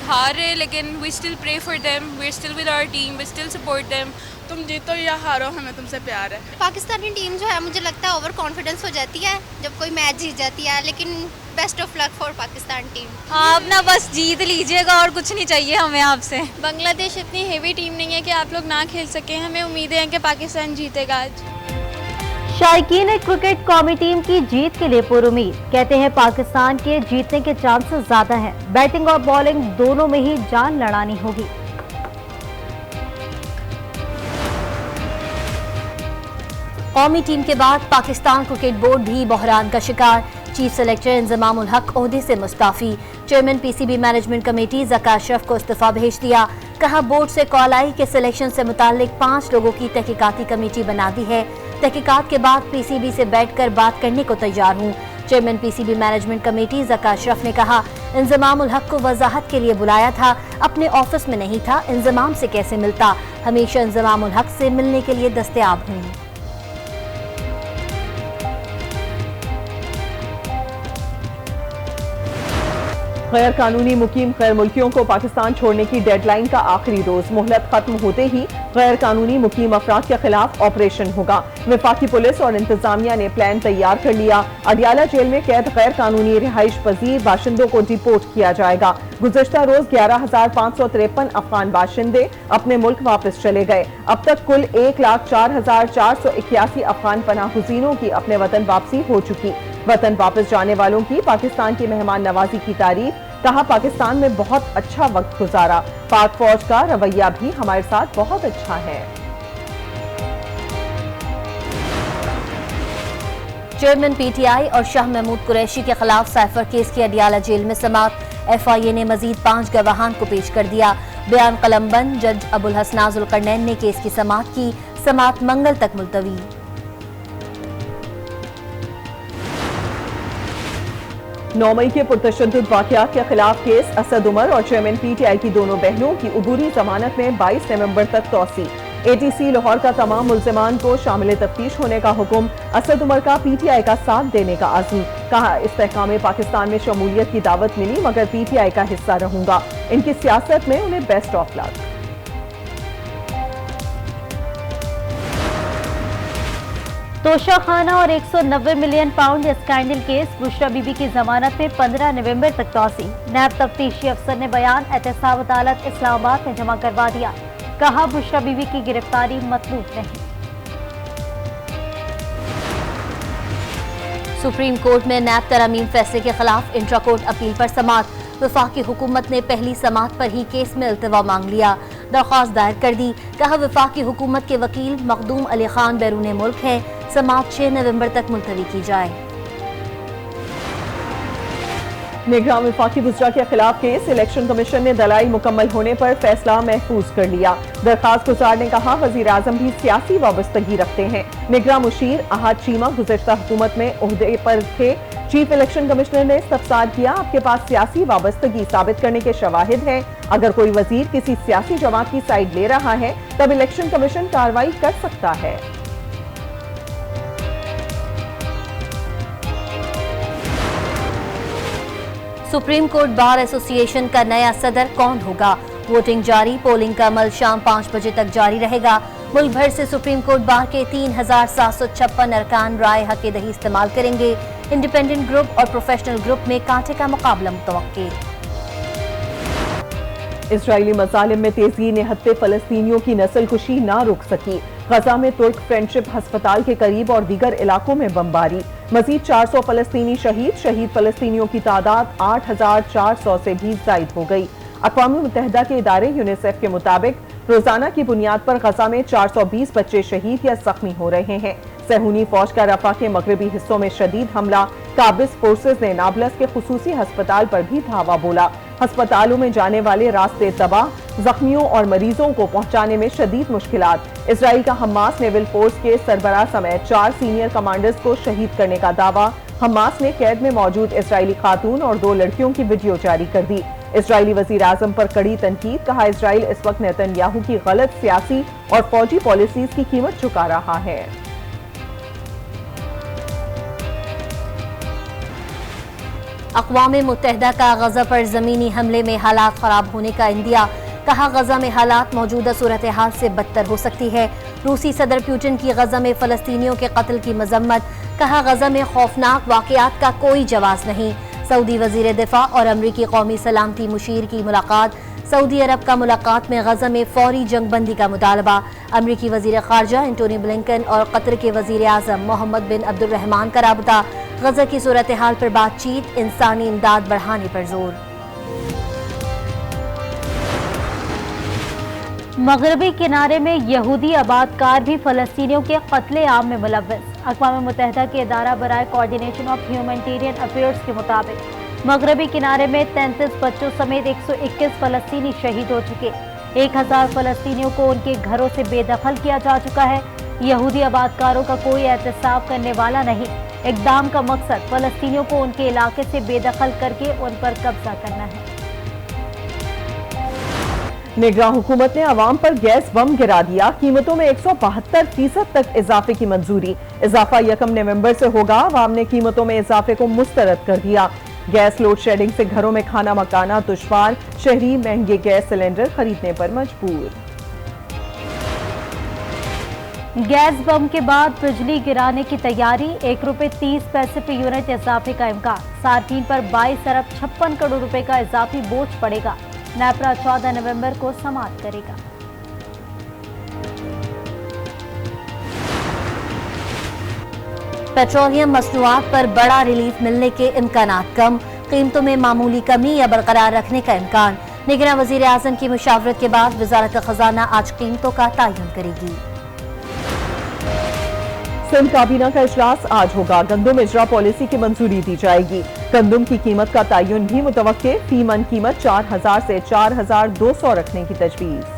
हार रहे लेकिन we still pray for them, we still with our team, we still support them. तुम जीतो या हारो, हमें तुमसे प्यार है। पाकिस्तानी टीम जो है मुझे लगता है ओवर कॉन्फिडेंस हो जाती है जब कोई मैच जीत जाती है, लेकिन best of luck for Pakistan team. आप ना बस जीत लीजिएगा और कुछ नहीं चाहिए हमें आपसे। बांग्लादेश इतनी हेवी टीम नहीं है कि आप लोग ना खेल सकें, हमें उम्मीदें हैं कि पाकिस्तान जीतेगा आज। शायकीन क्रिकेट कौमी टीम की जीत के लिए पुरुमीद, कहते हैं पाकिस्तान के जीतने के चांसेस ज्यादा हैं। बैटिंग और बॉलिंग दोनों में ही जान लड़ानी होगी। कौमी टीम के बाद पाकिस्तान क्रिकेट बोर्ड भी बहरान का शिकार। चीफ सेलेक्टर इंजमाम उल हक ओहदे से Mustafi. Chairman PCB management committee Zaka Ashraf को इस्तीफा भेज दिया। कहा बोर्ड से कॉल आई कि सिलेक्शन से मुताल्लिक 5 लोगों की तहकीकाती कमेटी बना दी है। तहकीकात के बाद पीसीबी से बैठकर बात करने को तैयार हूँ। Chairman PCB management committee Zaka Ashraf ने कहा इंजमाम उल हक को वजाहत के लिए बुलाया था, अपने ऑफिस में नहीं था, इंजमाम से कैसे मिलता, हमेशा इंजमाम उल हक से मिलने के लिए दस्तयाब हूँ। गैर कानूनी मुकीम गैर मुल्कियों को पाकिस्तान छोड़ने की डेडलाइन का आखिरी रोज। मोहलत खत्म होते ही गैर कानूनी मुकीम अफराद के खिलाफ ऑपरेशन होगा। वफाकी पुलिस और इंतजामिया ने प्लान तैयार कर लिया। अडियाला जेल में कैद गैर कानूनी रिहाइश पजीर बाशिंदों को डिपोर्ट किया जाएगा। गुज़श्ता रोज 11,553 अफगान बाशिंदे अपने मुल्क वापस चले गए। अब तक कुल 1,04,481 अफगान पनाहगज़ीनों की अपने वतन वापसी हो चुकी। वतन वापस जाने वालों की पाकिस्तान की मेहमान नवाजी की तारीफ। कहा पाकिस्तान में बहुत अच्छा वक्त गुजारा, पाक फौज का रवैया भी हमारे साथ बहुत अच्छा है। चेयरमैन पीटीआई और शाह महमूद कुरैशी के खिलाफ साइफर केस की अडियाला जेल में समाअत। एफआईए ने मजीद 5 गवाहान को पेश कर दिया। बयान कलमबंद जज अबुल हसना जुल्करनैन ने केस की समाअत की। समाअत मंगल तक मुलतवी। 9 मई के पुरतशद्दुद वाक़यात के खिलाफ केस। असद उमर और चेयरमैन पीटीआई की दोनों बहनों की उबूरी जमानत में 22 नवंबर तक तौसी। एटीसी लाहौर का तमाम मुल्ज़िमान को शामिल तफ्तीश होने का हुक्म। असद उमर का पीटीआई का साथ देने का अज़्म। कहा इस्तेहकाम पाकिस्तान में शमूलियत की दावत मिली मगर पीटीआई का हिस्सा रहूंगा। इनकी सियासत में उन्हें बेस्ट ऑफ लक। तोशाखाना और 190 million pound scandal case. Bushra Bibi की जमानत में 15 नवंबर तक तौसी। नैब तफ्तीशी अफसर ने बयान एहतसाब अदालत इस्लामाबाद में जमा करवा दिया। कहा बुशरा बीबी की गिरफ्तारी मतलूब नहीं। सुप्रीम कोर्ट में नैब तरमीम फैसले के खिलाफ इंट्रा कोर्ट अपील पर समाअत। वफाकी हुकूमत ने पहली समाअत पर ही केस में इल्तिवा मांग लिया। दरख्वास्त दायर कर दी। कहा वफाकी हुकूमत के वकील मखदूम अली खान बैरून मुल्क है। समाअत 6 नवंबर तक मुलतवी की जाए। निगरान वफाकी वज़रा के खिलाफ केस। इलेक्शन कमीशन ने दलाइल मुकम्मल होने पर फैसला महफूज कर लिया। दरखास्त गुजार ने कहा वज़ीर आज़म भी सियासी वाबस्तगी रखते हैं। निगरान मुशीर अहाद चीमा गुज़श्ता हुकूमत में ओहदे पर थे। चीफ इलेक्शन कमिश्नर ने इस्तफसार किया आपके पास सियासी वाबस्तगी साबित करने के शवाहिद हैं। अगर कोई वजीर किसी सियासी जमात की साइड ले रहा है तब इलेक्शन कमीशन कार्रवाई कर सकता है। सुप्रीम कोर्ट बार एसोसिएशन का नया सदर कौन होगा? वोटिंग जारी। पोलिंग का अमल शाम 5 बजे तक जारी रहेगा। मुल्क भर से सुप्रीम कोर्ट बार के 3,756 अरकान राय हक दही इस्तेमाल करेंगे। इंडिपेंडेंट ग्रुप और प्रोफेशनल ग्रुप में कांटे का मुकाबला मुतवक्के। इजरायली मजालिम में तेजी निहत्ते फलस्तीनियों की नस्लकुशी ना रुक सकी। गजा में तुर्क फ्रेंडशिप अस्पताल के करीब और दीगर इलाकों में बमबारी। मजीद 400 फलस्तीनी शहीद फलस्तीनियों की तादाद 8,400 से भी जायद हो गई। अक़वाम मुत्तहिदा के इदारे यूनिसेफ के मुताबिक रोजाना की बुनियाद पर गजा में 420 बच्चे शहीद या जख्मी हो रहे हैं। सहूनी फौज का रफा के मगरबी हिस्सों में शदीद हमला। काबिज फोर्सेज ने नाबलस के खुसूसी अस्पताल पर भी धावा बोला। अस्पतालों में जाने वाले रास्ते तबाह। जख्मियों और मरीजों को पहुंचाने में शदीद मुश्किलात। इसराइल का हमास नेवल फोर्स के सरबराह समेत 4 सीनियर कमांडर्स को शहीद करने का दावा। हमास ने कैद में मौजूद इसराइली खातून और 2 लड़कियों की वीडियो जारी कर दी। इसराइली वजीर आजम पर कड़ी तनकीद। कहा इसराइल इस वक्त नेतन्याहू की गलत सियासी और फौजी पॉलिसीज की कीमत चुका रहा है। अक़वाम मुत्तहिदा का गजा पर ज़मीनी हमले में हालात ख़राब होने का इंदिया, कहा गजा में हालात मौजूदा सूरत हाल से बदतर हो सकती है। रूसी सदर पुतिन की गजा में फ़लस्तीनियों के कत्ल की मजम्मत, कहा गजा में खौफनाक वाक़यात का कोई जवाज़ नहीं। सऊदी वज़ीर दिफा और अमरीकी कौमी सलामती मुशीर की मुलाकात, सऊदी अरब का मुलाकात में गजा में फौरी जंगबंदी का मुतालबा। अमरीकी वज़ीर ख़ारजा एंटोनी ब्लिंकन और कतर के वज़ीर आज़म मोहम्मद बिन अब्दुर्रहमान का राबता, गजा की सूरत हाल पर बातचीत, इंसानी इमदाद बढ़ाने पर जोर। मगरबी किनारे में यहूदी आबादकार भी फ़लस्तीनियों के कत्ले आम में मुलव्वस। अक़वाम मुत्तहिदा के इदारा बराए कोऑर्डिनेशन ऑफ ह्यूमैनिटेरियन अफेयर्स के मुताबिक मगरबी किनारे में 33 बच्चों समेत 121 फ़लस्तीनी शहीद हो चुके। 1000 फ़लस्तीनियों को उनके घरों से बेदखल किया जा चुका है। यहूदी आबादकारों का कोई एहतसाब करने वाला नहीं। इक़दाम का मकसद फ़लस्तीनियों को उनके इलाके से बेदखल करके उन पर कब्जा करना है। निगरान हुकूमत ने अवाम पर गैस बम गिरा दिया, कीमतों में 172% तक इजाफे की मंजूरी। इजाफा 1 नवंबर से होगा। अवाम ने कीमतों में इजाफे को मुस्तरद कर दिया। गैस लोड शेडिंग से घरों में खाना पकाना दुश्वार, शहरी महंगे गैस सिलेंडर खरीदने पर मजबूर। गैस बम के बाद बिजली गिराने की तैयारी, ₹1.30 पे यूनिट इजाफे का इम्कान। सार्फिन पर 22 अरब 56 करोड़ रुपए का इजाफी बोझ पड़ेगा। नेपरा 14 नवंबर को समाप्त करेगा। पेट्रोलियम मसनूआत पर बड़ा रिलीफ मिलने के इम्कानात कम, कीमतों में मामूली कमी या बरकरार रखने का इम्कान। निगरान वज़ीर आज़म की मुशावरत के बाद वज़ारत ख़ज़ाना आज कीमतों का तयन करेगी। सिंध काबीना का इजलास आज होगा। गंदुम इजरा पॉलिसी की मंजूरी दी जाएगी। गंदुम की कीमत का तयन भी मुतवक्के, फी मन कीमत 4000 से 4200 रखने की तजवीज़।